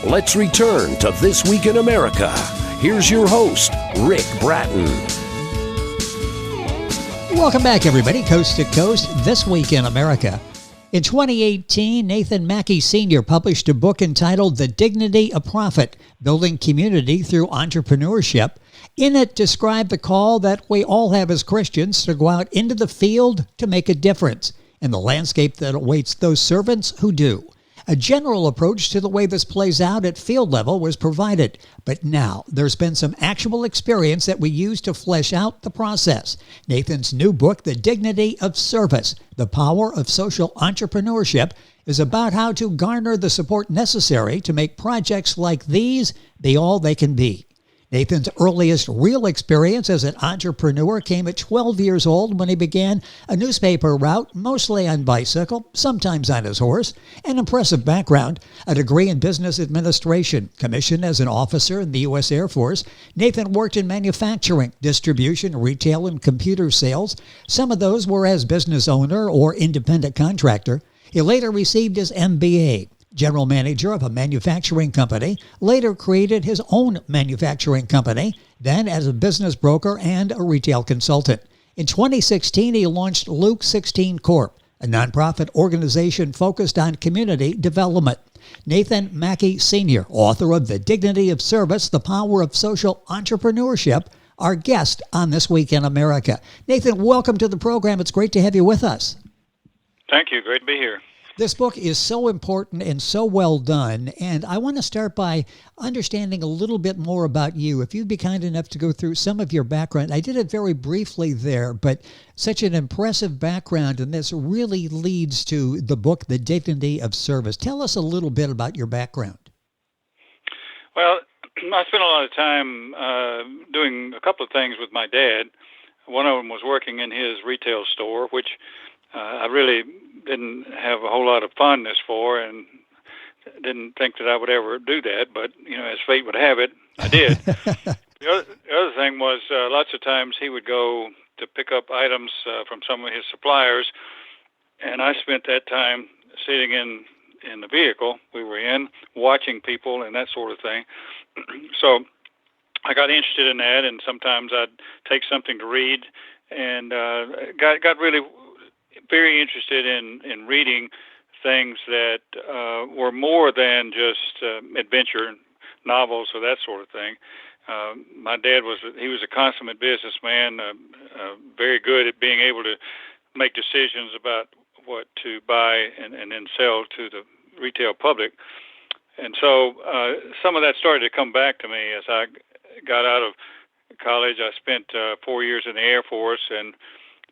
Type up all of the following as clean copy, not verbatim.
Let's return to This Week in America. Here's your host, Rick Bratton. Welcome back, everybody, coast to coast, This Week in America. In 2018, Nathan Mckie Sr. published a book entitled The Dignity of Profit, Building Community Through Entrepreneurship. In it, described the call that we all have as Christians to go out into the field to make a difference in the landscape that awaits those servants who do. A general approach to the way this plays out at field level was provided, but now there's been some actual experience that we use to flesh out the process. Nathan's new book, The Dignity of Service, The Power of Social Entrepreneurship, is about how to garner the support necessary to make projects like these be all they can be. Nathan's earliest real experience as an entrepreneur came at 12 years old when he began a newspaper route, mostly on bicycle, sometimes on his horse. An impressive background, a degree in business administration, commissioned as an officer in the U.S. Air Force. Nathan worked in manufacturing, distribution, retail, and computer sales. Some of those were as business owner or independent contractor. He later received his MBA. General manager of a manufacturing company, later created his own manufacturing company, then as a business broker and a retail consultant. In 2016, he launched Luke 16 Corp, a nonprofit organization focused on community development. Nathan Mckie Sr., author of The Dignity of Service, The Power of Social Entrepreneurship, our guest on This Week in America. Nathan, welcome to the program. It's great to have you with us. Thank you. Great to be here. This book is so important and so well done, and I want to start by understanding a little bit more about you. If you'd be kind enough to go through some of your background. I did it very briefly there, but such an impressive background, and this really leads to the book, The Dignity of Service. Tell us a little bit about your background. Well, I spent a lot of time doing a couple of things with my dad. One of them was working in his retail store, which I really didn't have a whole lot of fondness for, and didn't think that I would ever do that. But as fate would have it, I did. The other thing was lots of times he would go to pick up items from some of his suppliers, and I spent that time sitting in the vehicle we were in, watching people and that sort of thing. So I got interested in that, and sometimes I'd take something to read, and got really very interested in reading things that were more than just adventure novels or that sort of thing. My dad was a consummate businessman, very good at being able to make decisions about what to buy and then sell to the retail public. And so some of that started to come back to me as I got out of college. I spent 4 years in the Air Force, and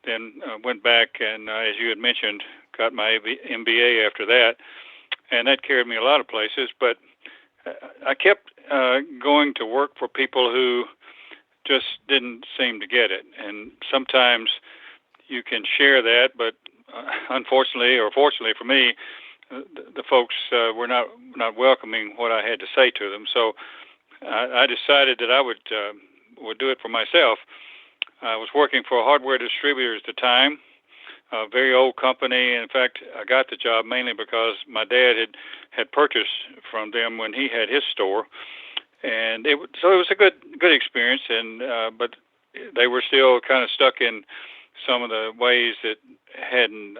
then went back and, as you had mentioned, got my MBA after that, and that carried me a lot of places. But I kept going to work for people who just didn't seem to get it. And sometimes you can share that, but unfortunately, or fortunately for me, the folks were not welcoming what I had to say to them. So I decided that I would do it for myself. I was working for a hardware distributor at the time, a very old company. In fact, I got the job mainly because my dad had purchased from them when he had his store, and so it was a good experience. And but they were still kind of stuck in some of the ways that hadn't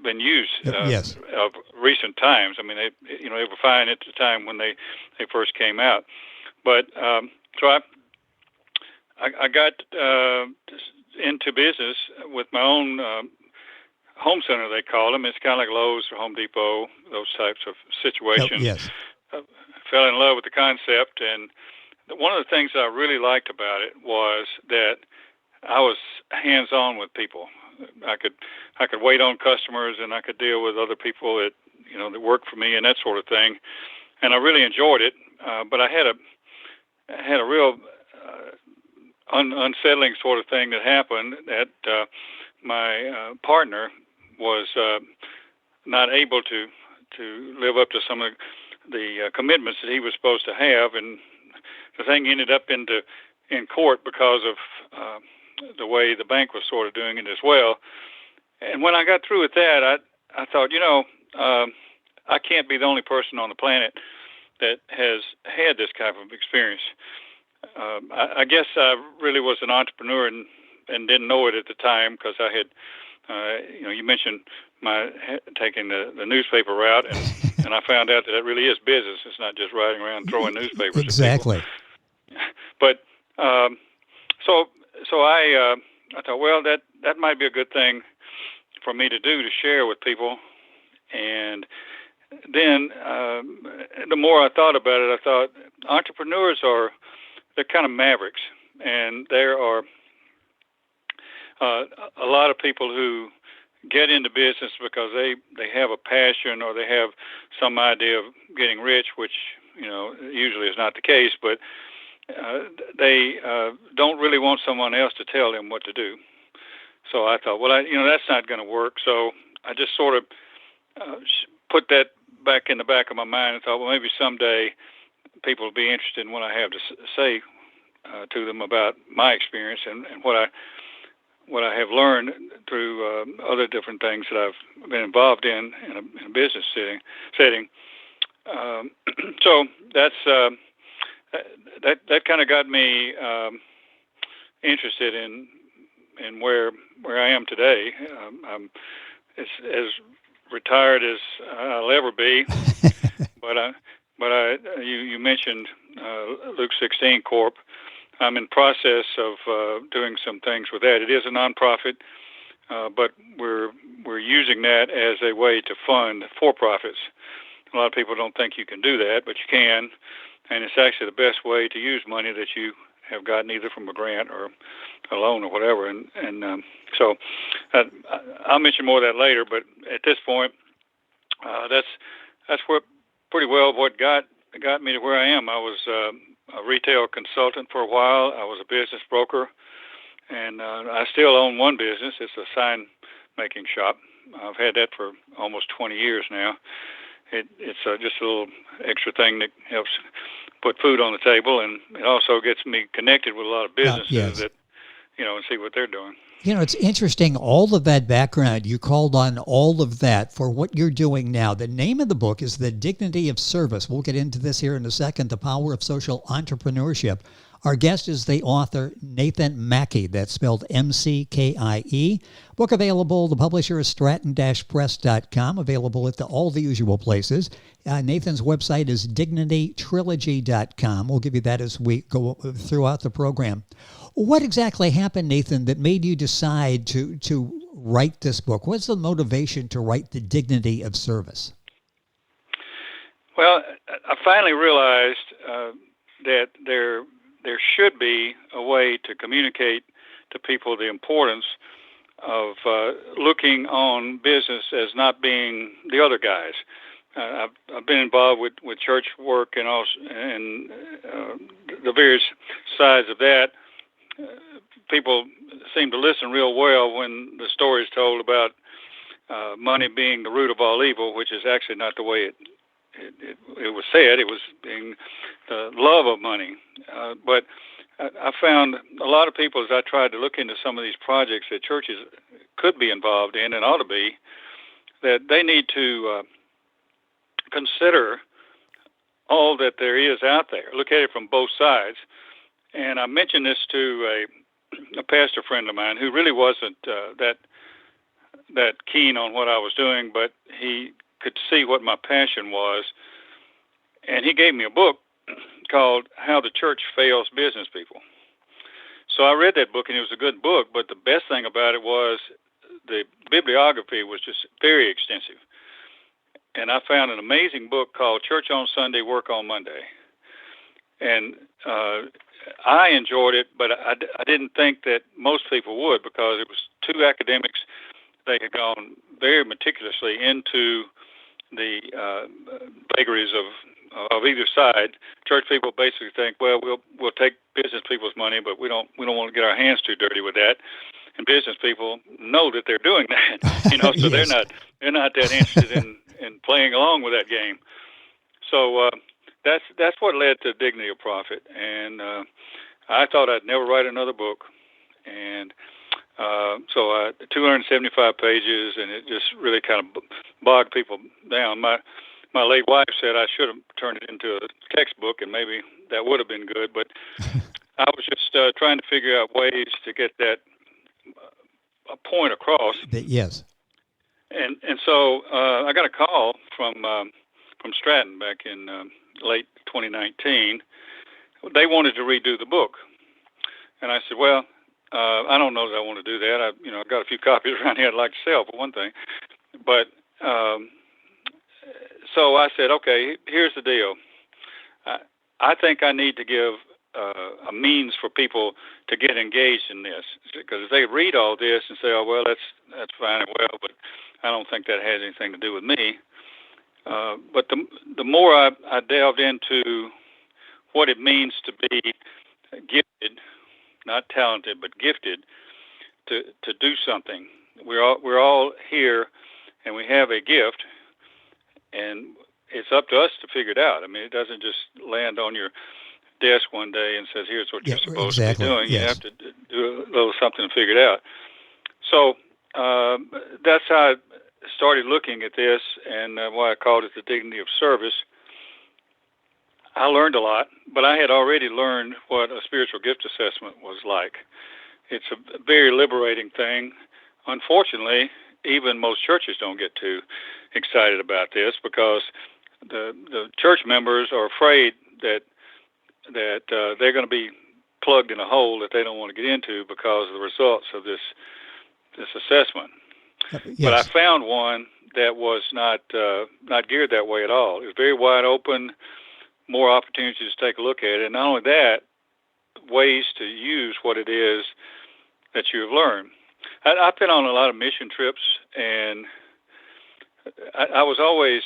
been used Yes. Of recent times. I mean, they were fine at the time when they first came out, but so I got into business with my own home center, they call them. It's kind of like Lowe's or Home Depot, those types of situations. Yes. Fell in love with the concept, and one of the things I really liked about it was that I was hands-on with people. I could wait on customers, and I could deal with other people that worked for me and that sort of thing, and I really enjoyed it. But I had a real unsettling sort of thing that happened, that my partner was not able to live up to some of the commitments that he was supposed to have, and the thing ended up in court because of the way the bank was sort of doing it as well. And when I got through with that, I thought, I can't be the only person on the planet that has had this type of experience. I guess I really was an entrepreneur and didn't know it at the time because I had, you mentioned my taking the newspaper route, and I found out that it really is business. It's not just riding around throwing newspapers Exactly. at people. But so I thought, well, that might be a good thing for me to do, to share with people. And then the more I thought about it, I thought entrepreneurs they're kind of mavericks, and there are a lot of people who get into business because they have a passion or they have some idea of getting rich, which usually is not the case, but they don't really want someone else to tell them what to do. So I thought, well, that's not going to work. So I just sort of put that back in the back of my mind and thought, well, maybe someday people will be interested in what I have to say to them about my experience and what I have learned through other different things that I've been involved in a business setting. So that's that kind of got me interested in where I am today. I'm as retired as I'll ever be, but you mentioned Luke 16 Corp. I'm in process of doing some things with that. It is a nonprofit, but we're using that as a way to fund for-profits. A lot of people don't think you can do that, but you can, and it's actually the best way to use money that you have gotten either from a grant or a loan or whatever. And so I'll mention more of that later. But at this point, that's what pretty well what got me to where I am. I was a retail consultant for a while. I was a business broker, and I still own one business. It's a sign making shop. I've had that for almost 20 years now. It's just a little extra thing that helps put food on the table, and it also gets me connected with a lot of businesses that, and see what they're doing. It's interesting, all of that background, you called on all of that for what you're doing now. The name of the book is The Dignity of Service. We'll get into this here in a second, The Power of Social Entrepreneurship. Our guest is the author, Nathan Mckie. That's spelled M-C-K-I-E. Book available. The publisher is stratton-press.com. Available at all the usual places. Nathan's website is dignitytrilogy.com. We'll give you that as we go throughout the program. What exactly happened, Nathan, that made you decide to write this book? What's the motivation to write The Dignity of Service? Well, I finally realized that there should be a way to communicate to people the importance of looking on business as not being the other guys. I've been involved with church work and also the various sides of that. People seem to listen real well when the story is told about money being the root of all evil, which is actually not the way it was said. It was being the love of money. But I found a lot of people, as I tried to look into some of these projects that churches could be involved in and ought to be, that they need to consider all that there is out there. Look at it from both sides. And I mentioned this to a pastor friend of mine who really wasn't that keen on what I was doing, but he could see what my passion was. And he gave me a book called How the Church Fails Business People. So I read that book, and it was a good book, but the best thing about it was the bibliography was just very extensive. And I found an amazing book called Church on Sunday, Work on Monday. And I enjoyed it, but I didn't think that most people would, because it was two academics. They had gone very meticulously into the vagaries of either side. Church people basically think, well, we'll take business people's money, but we don't want to get our hands too dirty with that. And business people know that they're doing that, so yes. they're not that interested in playing along with that game. So that's what led to Dignity of Profit. And I thought I'd never write another book, and so 275 pages, and it just really kind of bogged people down. my late wife said I should have turned it into a textbook, and maybe that would have been good. But I was just trying to figure out ways to get that point across. Yes. And so I got a call from Stratton back in late 2019. They wanted to redo the book, and I said, well, I don't know that I want to do that. I've got a few copies around here I'd like to sell, for one thing. But so I said, okay, here's the deal. I think I need to give a means for people to get engaged in this, because if they read all this and say, oh, well, that's fine and well, but I don't think that has anything to do with me. But the more I delved into what it means to be gifted, not talented, but gifted to do something. We're all here, and we have a gift, and it's up to us to figure it out. I mean, it doesn't just land on your desk one day and says, here's what you're supposed to be doing. Yes. You have to do a little something to figure it out. So that's how I started looking at this, and why I called it the dignity of service. I learned a lot, but I had already learned what a spiritual gift assessment was like. It's a very liberating thing. Unfortunately, even most churches don't get too excited about this, because the church members are afraid that they're going to be plugged in a hole that they don't want to get into because of the results of this assessment. Yes. But I found one that was not geared that way at all. It was very wide open, more opportunities to take a look at it, and not only that, ways to use what it is that you've learned. I've been on a lot of mission trips, and I was always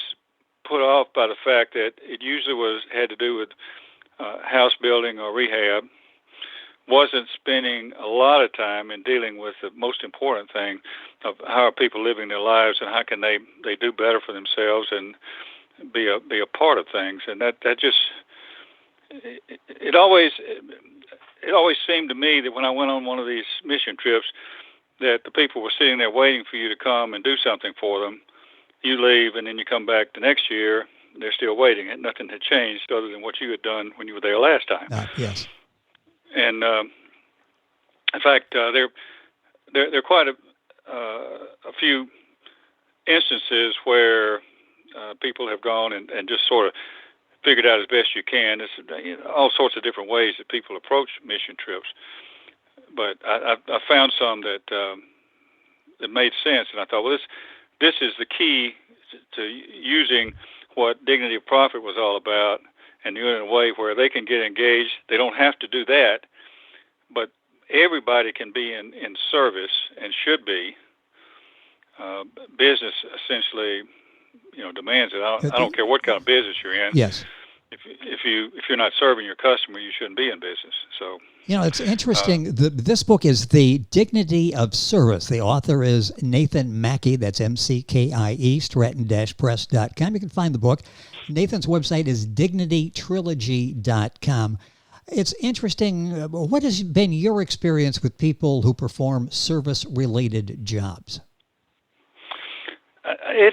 put off by the fact that it usually had to do with house building or rehab. Wasn't spending a lot of time in dealing with the most important thing of how are people living their lives, and how can they do better for themselves and be a part of things. And that just it always seemed to me that when I went on one of these mission trips, that the people were sitting there waiting for you to come and do something for them. You leave, and then you come back the next year, they're still waiting, and nothing had changed other than what you had done when you were there last time. Yes. And in fact, there are quite a few instances where people have gone and just sort of figured out as best you can. There's all sorts of different ways that people approach mission trips, but I found some that made sense, and I thought, well, this is the key to using what Dignity of Profit was all about, and doing it in a way where they can get engaged. They don't have to do that, but everybody can be in service, and should be. Business essentially, demands it. I don't care what kind of business you're in. Yes. If you're not serving your customer, you shouldn't be in business. So it's interesting. This book is The Dignity of Service. The author is Nathan Mckie. That's Mckie. Stratton-press.com. You can find the book. Nathan's website is dignitytrilogy.com. It's interesting. What has been your experience with people who perform service-related jobs? I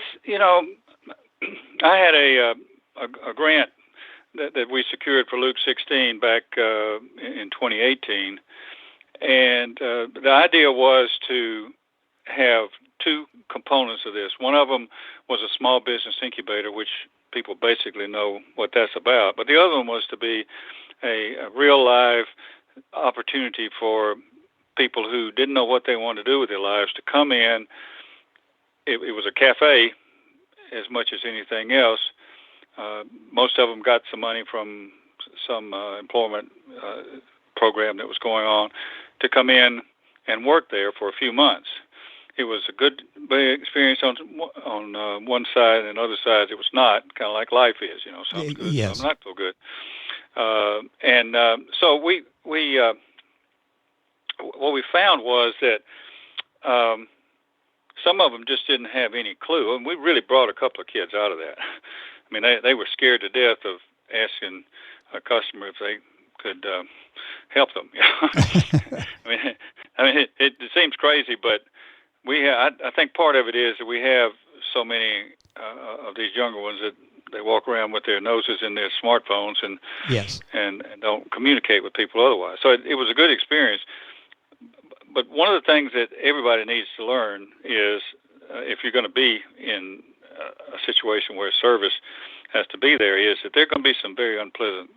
had a grant that we secured for Luke 16 back in 2018, and the idea was to have two components of this. One of them was a small business incubator, which people basically know what that's about, but the other one was to be a real live opportunity for people who didn't know what they wanted to do with their lives to come in. It was a cafe as much as anything else. Most of them got some money from some employment program that was going on to come in and work there for a few months. It was a good experience on one side, and other sides it was not, kind of like life is, some good, yes. Some not so good. So we what we found was that some of them just didn't have any clue, and we really brought a couple of kids out of that. I mean, they were scared to death of asking a customer if they could help them. I mean, it seems crazy, but I think part of it is that we have so many of these younger ones that they walk around with their noses in their smartphones and Yes. and don't communicate with people otherwise. So it was a good experience. But one of the things that everybody needs to learn is if you're going to be in a situation where service has to be there, is that there are going to be some very unpleasant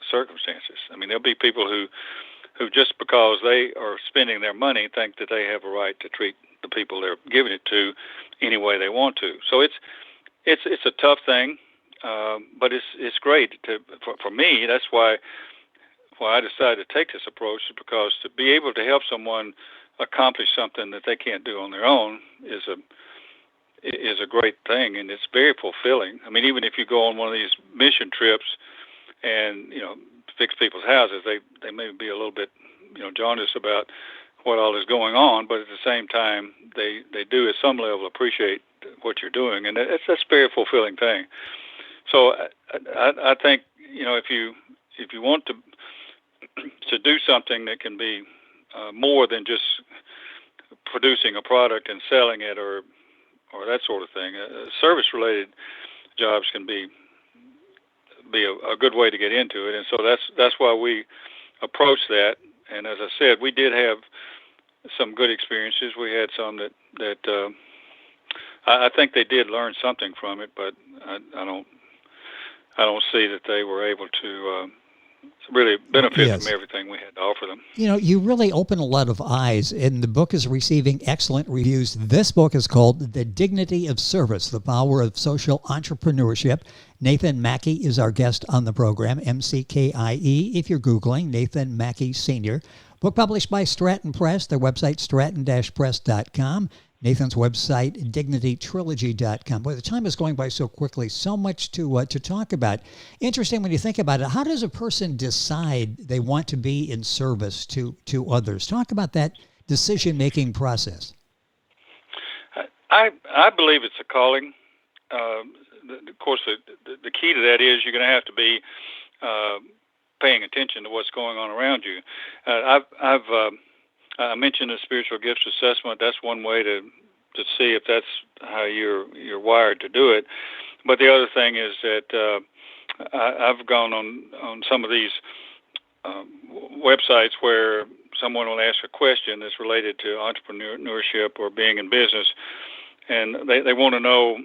circumstances. I mean, there'll be people who just because they are spending their money think that they have a right to treat the people they're giving it to any way they want to. So it's a tough thing, but it's great for me. That's why I decided to take this approach, is because to be able to help someone accomplish something that they can't do on their own is a great thing, and it's very fulfilling. I mean, even if you go on one of these mission trips and fix people's houses, they may be a little bit jaundiced about what all is going on, but at the same time they do at some level appreciate what you're doing, and that's a very fulfilling thing. So I think if you want to do something that can be more than just producing a product and selling it or that sort of thing, service-related jobs can be a good way to get into it, and so that's why we approach that. And as I said, we did have some good experiences. We had some that I think they did learn something from it, but I don't see that they were able to really benefit from everything we had to offer them. You really open a lot of eyes, and the book is receiving excellent reviews. This book is called The Dignity of Service, The Power of Social Entrepreneurship. Nathan Mckie is our guest on the program, M-C-K-I-E, if you're Googling, Nathan Mckie Sr. Book published by Stratton Press, their website, stratton-press.com. Nathan's website, dignitytrilogy.com. Boy, the time is going by so quickly, so much to talk about. Interesting when you think about it. How does a person decide they want to be in service to others? Talk about that decision-making process. I believe it's a calling. Of course, the key to that is you're going to have to be paying attention to what's going on around you. I mentioned the spiritual gifts assessment. That's one way to see if that's how you're wired to do it. But the other thing is that I've gone on some of these websites where someone will ask a question that's related to entrepreneurship or being in business, and they want to know,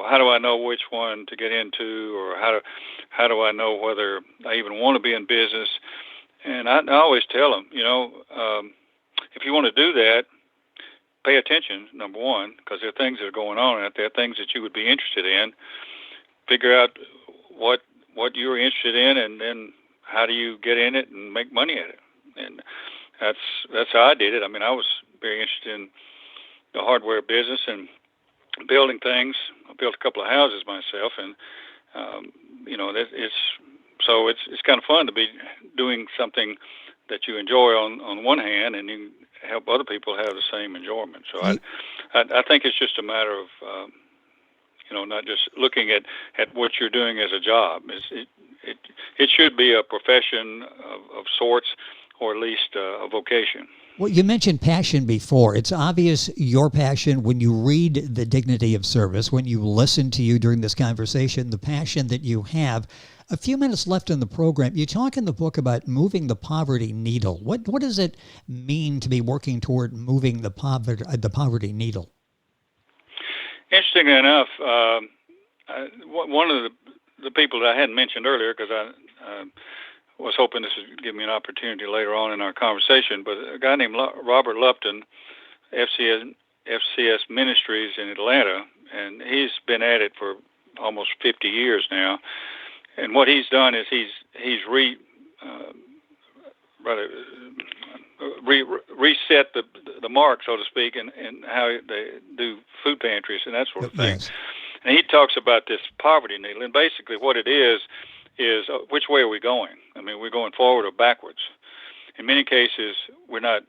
how do I know which one to get into, or how do I know whether I even want to be in business? And I always tell them, if you want to do that, pay attention, number one, because there are things that are going on out there, things that you would be interested in. Figure out what you're interested in, and then how do you get in it and make money at it. And that's how I did it. I mean, I was very interested in the hardware business and building things. I built a couple of houses myself, and it's kind of fun to be doing something that you enjoy on one hand, and you help other people have the same enjoyment. So I think it's just a matter of not just looking at what you're doing as a job. It should be a profession of sorts, or at least a vocation. Well, you mentioned passion before. It's obvious your passion when you read The Dignity of Service, when you listen to you during this conversation, the passion that you have. A few minutes left in the program. You talk in the book about moving the poverty needle. What does it mean to be working toward moving the poverty needle? Interestingly enough, one of the people that I hadn't mentioned earlier, because I was hoping this would give me an opportunity later on in our conversation, but a guy named Robert Lupton, FCS Ministries in Atlanta, and he's been at it for almost 50 years now. And what he's done is he's reset the mark, so to speak, and how they do food pantries and that sort of thing. Yes. And he talks about this poverty needle, and basically what it is which way are we going? I mean, we're going forward or backwards. In many cases, we're not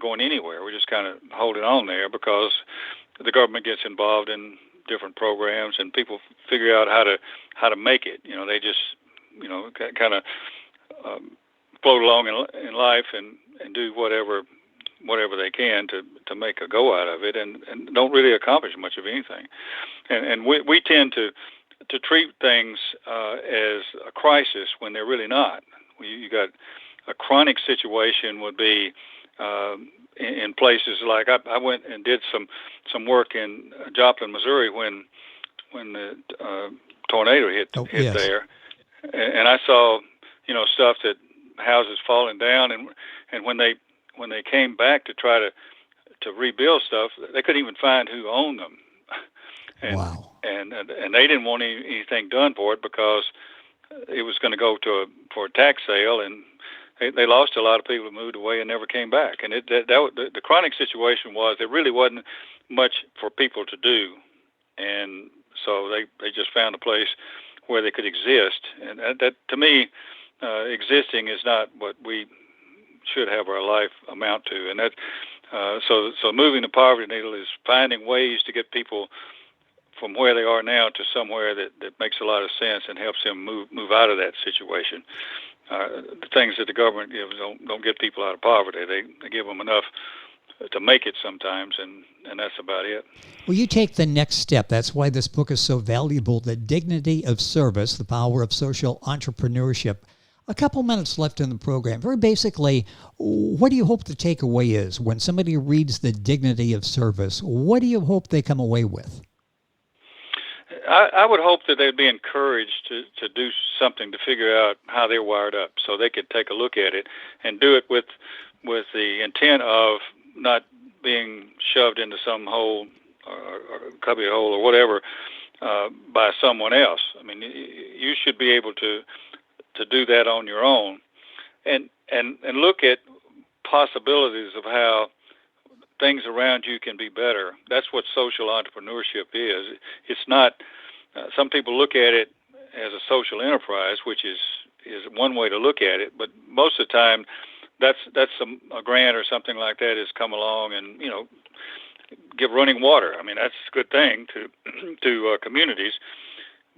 going anywhere. We're just kind of holding on there because the government gets involved in different programs, and people figure out how to make it. They just kind of float along in life and do whatever they can to make a go out of it, and don't really accomplish much of anything. And we tend to to treat things as a crisis when they're really not. You got a chronic situation would be in places like I went and did some work in Joplin, Missouri when the tornado hit yes. there, and I saw stuff that houses falling down, and when they came back to try to rebuild stuff, they couldn't even find who owned them. And, wow. And they didn't want anything done for it because it was going to go for a tax sale, and they lost a lot of people who moved away and never came back. And the chronic situation was there really wasn't much for people to do, and so they just found a place where they could exist. And that to me, existing is not what we should have our life amount to. And that so moving the poverty needle is finding ways to get people from where they are now to somewhere that makes a lot of sense and helps them move out of that situation. The things that the government gives don't get people out of poverty. They give them enough to make it sometimes, and that's about it. Well, you take the next step. That's why this book is so valuable, The Dignity of Service, The Power of Social Entrepreneurship. A couple minutes left in the program. Very basically, what do you hope the takeaway is when somebody reads The Dignity of Service? What do you hope they come away with? I would hope that they'd be encouraged to do something to figure out how they're wired up, so they could take a look at it and do it with the intent of not being shoved into some hole or cubby hole or whatever by someone else. I mean, you should be able to do that on your own, and look at possibilities of how things around you can be better. That's what social entrepreneurship is. It's not. Some people look at it as a social enterprise, which is one way to look at it. But most of the time, that's a grant or something like that has come along and give running water. I mean, that's a good thing to communities,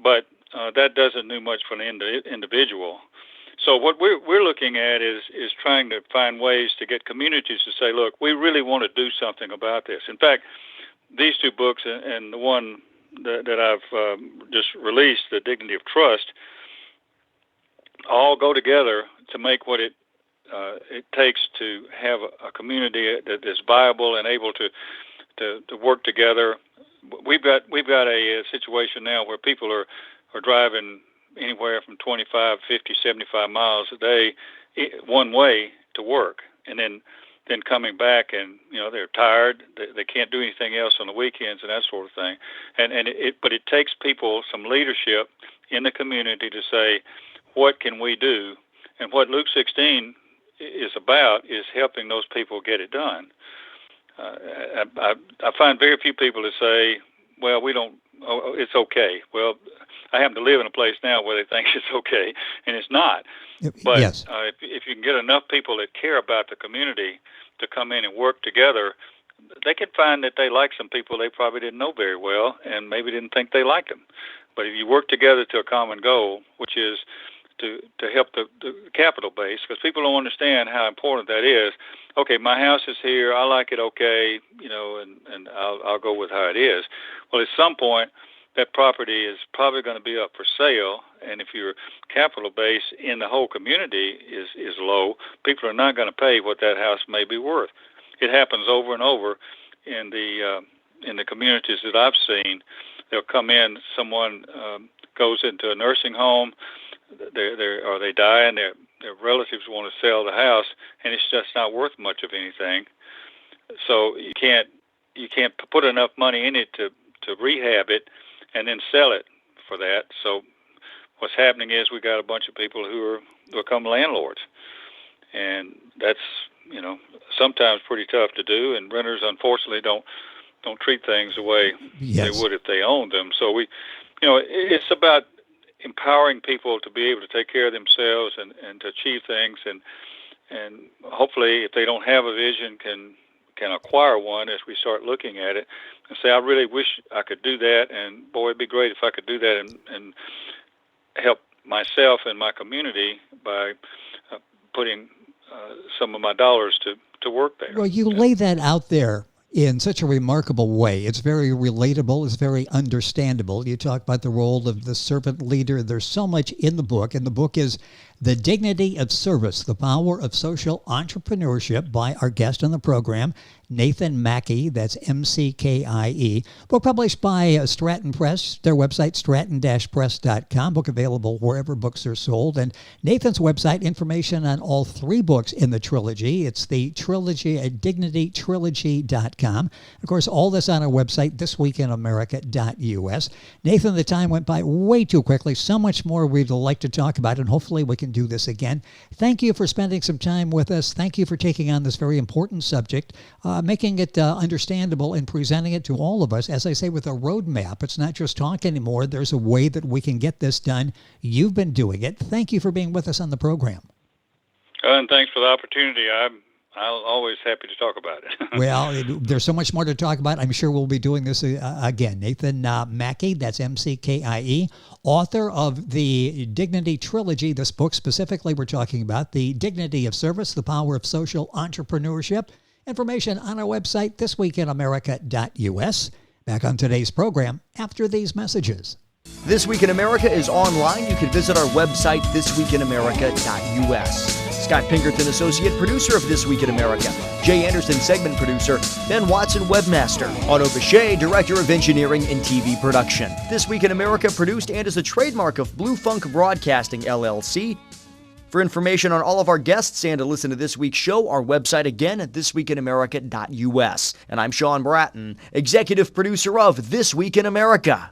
but that doesn't do much for an individual. So what we're looking at is trying to find ways to get communities to say, look, we really want to do something about this. In fact, these two books and the one that I've just released, The Dignity of Trust, all go together to make what it takes to have a community that is viable and able to work together. We've got a situation now where people are driving anywhere from 25, 50, 75 miles a day one way to work, and then coming back, and they're tired, they can't do anything else on the weekends and that sort of thing. But it takes people, some leadership in the community to say, what can we do? And what Luke 16 is about is helping those people get it done. I find very few people that say, well, it's okay. Well, I happen to live in a place now where they think it's okay, and it's not. But yes. If you can get enough people that care about the community to come in and work together, they can find that they like some people they probably didn't know very well and maybe didn't think they liked them. But if you work together to a common goal, which is to help the capital base, because people don't understand how important that is. Okay, my house is here, I like it okay, and I'll go with how it is. Well, at some point, that property is probably going to be up for sale, and if your capital base in the whole community is low, people are not going to pay what that house may be worth. It happens over and over in the communities that I've seen. They'll come in, someone goes into a nursing home, they die, and their relatives want to sell the house, and it's just not worth much of anything. So you can't put enough money in it to rehab it and then sell it for that. So what's happening is we got a bunch of people who become landlords, and that's sometimes pretty tough to do. And renters, unfortunately, don't treat things the way yes. they would if they owned them. So it's about empowering people to be able to take care of themselves and to achieve things, and hopefully, if they don't have a vision, can acquire one as we start looking at it and say, I really wish I could do that, and boy, it'd be great if I could do that and help myself and my community by putting some of my dollars to work there. Well, you lay that out there in such a remarkable way. It's very relatable. It's very understandable. You talk about the role of the servant leader. There's so much in the book, and the book is The Dignity of Service, The Power of Social Entrepreneurship by our guest on the program, Nathan Mckie. That's Mckie. Book published by Stratton Press. Their website, stratton-press.com. Book available wherever books are sold. And Nathan's website, information on all 3 books in the trilogy. It's the trilogy at dignitytrilogy.com. Of course, all this on our website, thisweekinamerica.us. Nathan, the time went by way too quickly. So much more we'd like to talk about, and hopefully we can do this again. Thank you for spending some time with us. Thank you for taking on this very important subject, making it understandable and presenting it to all of us, as I say, with a roadmap. It's not just talk anymore. There's a way that we can get this done. You've been doing it. Thank you for being with us on the program. And thanks for the opportunity. I'm always happy to talk about it. Well, there's so much more to talk about. I'm sure we'll be doing this again. Nathan Mckie, that's Mckie, author of the Dignity Trilogy. This book specifically we're talking about, The Dignity of Service, The Power of Social Entrepreneurship. Information on our website, thisweekinamerica.us. Back on today's program after these messages. This Week in America is online. You can visit our website, thisweekinamerica.us. Scott Pinkerton, Associate Producer of This Week in America. Jay Anderson, Segment Producer. Ben Watson, Webmaster. Otto Bechet, Director of Engineering and TV Production. This Week in America produced and is a trademark of Blue Funk Broadcasting, LLC. For information on all of our guests and to listen to this week's show, our website again at thisweekinamerica.us. And I'm Sean Bratton, Executive Producer of This Week in America.